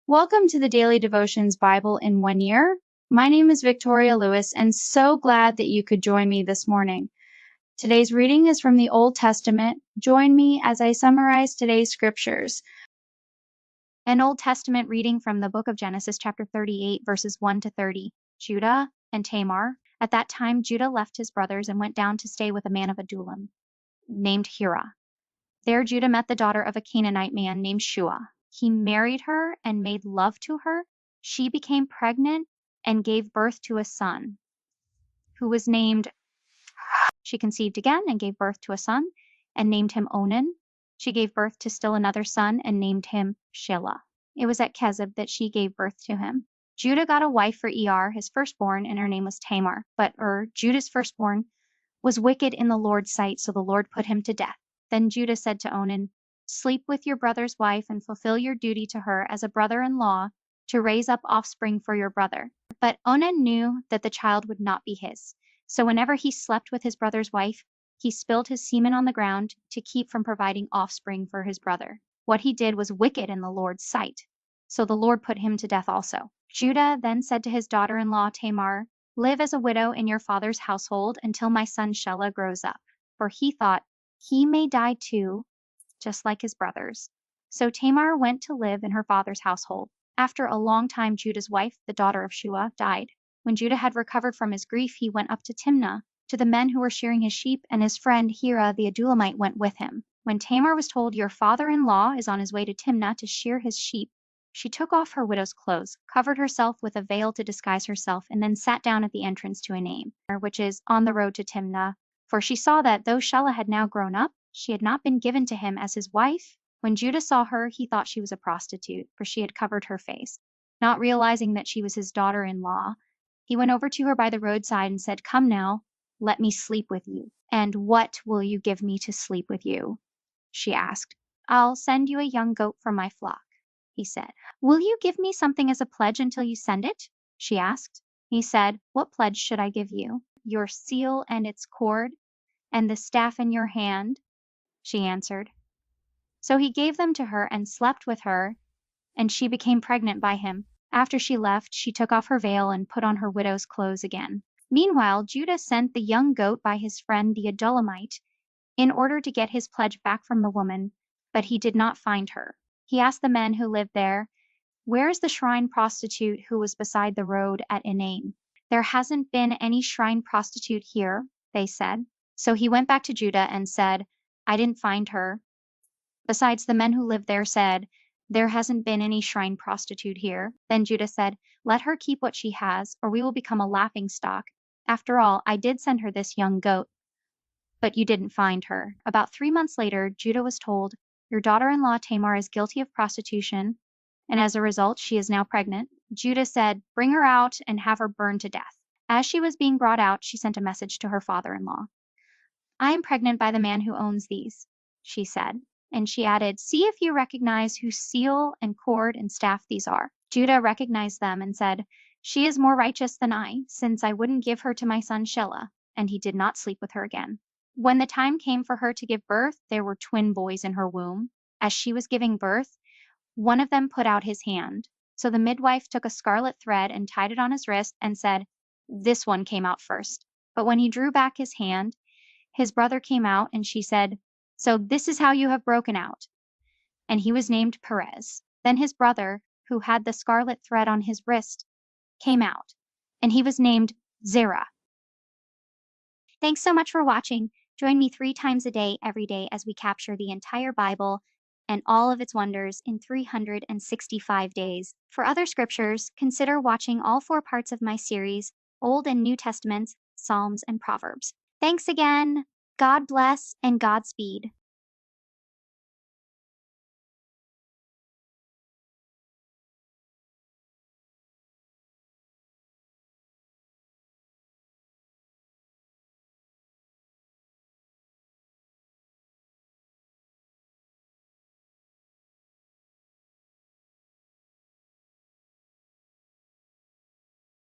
Welcome to the Daily Devotions Bible in 1 year. My name is Victoria Lewis, and so glad that you could join me this morning. Today's reading is from the Old Testament. Join me as I summarize today's scriptures. An Old Testament reading from the book of Genesis, chapter 38, verses 1 to 30. Judah and Tamar. At that time, Judah left his brothers and went down to stay with a man of Adullam, named Hira. There Judah met the daughter of a Canaanite man named Shua. He married her and made love to her. She became pregnant and gave birth to a son, who was named. She conceived again and gave birth to a son and named him Onan. She gave birth to still another son and named him Shelah. It was at Kezib that she gave birth to him. Judah got a wife for his firstborn, and her name was Tamar. But Judah's firstborn, was wicked in the Lord's sight, so the Lord put him to death. Then Judah said to Onan, "Sleep with your brother's wife and fulfill your duty to her as a brother-in-law to raise up offspring for your brother." But Onan knew that the child would not be his. So whenever he slept with his brother's wife, he spilled his semen on the ground to keep from providing offspring for his brother. What he did was wicked in the Lord's sight. So the Lord put him to death also. Judah then said to his daughter-in-law Tamar, "Live as a widow in your father's household until my son Shelah grows up." For he thought, he may die too, just like his brothers. So Tamar went to live in her father's household. After a long time, Judah's wife, the daughter of Shua, died. When Judah had recovered from his grief, he went up to Timnah, to the men who were shearing his sheep, and his friend Hira the Adullamite went with him. When Tamar was told, "Your father-in-law is on his way to Timnah to shear his sheep," she took off her widow's clothes, covered herself with a veil to disguise herself, and then sat down at the entrance to Enaim, which is on the road to Timnah. For she saw that, though Shelah had now grown up, she had not been given to him as his wife. When Judah saw her, he thought she was a prostitute, for she had covered her face. Not realizing that she was his daughter-in-law, he went over to her by the roadside and said, "Come now, let me sleep with you." "And what will you give me to sleep with you?" she asked. "I'll send you a young goat from my flock," he said. "Will you give me something as a pledge until you send it?" she asked. He said, "What pledge should I give you?" "Your seal and its cord, and the staff in your hand," she answered. So he gave them to her and slept with her, and she became pregnant by him. After she left, she took off her veil and put on her widow's clothes again. Meanwhile, Judah sent the young goat by his friend the Adullamite in order to get his pledge back from the woman, but he did not find her. He asked the men who lived there, "Where is the shrine prostitute who was beside the road at Enaim?" "There hasn't been any shrine prostitute here," they said. So he went back to Judah and said, "I didn't find her." Besides, the men who lived there said, "There hasn't been any shrine prostitute here." Then Judah said, "Let her keep what she has, or we will become a laughingstock. After all, I did send her this young goat, but you didn't find her." About 3 months later, Judah was told, "Your daughter-in-law Tamar is guilty of prostitution, and as a result, she is now pregnant." Judah said, "Bring her out and have her burned to death." As she was being brought out, she sent a message to her father-in-law. "I am pregnant by the man who owns these," she said. And she added, "See if you recognize whose seal and cord and staff these are." Judah recognized them and said, "She is more righteous than I, since I wouldn't give her to my son Shelah." And he did not sleep with her again. When the time came for her to give birth, there were twin boys in her womb. As she was giving birth, one of them put out his hand. So the midwife took a scarlet thread and tied it on his wrist and said, "This one came out first." But when he drew back his hand, his brother came out, and she said, "So this is how you have broken out." And he was named Perez. Then his brother, who had the scarlet thread on his wrist, came out, and he was named Zerah. Thanks so much for watching. Join me 3 times a day, every day, as we capture the entire Bible and all of its wonders in 365 days. For other scriptures, consider watching all 4 parts of my series, Old and New Testaments, Psalms, and Proverbs. Thanks again. God bless and Godspeed.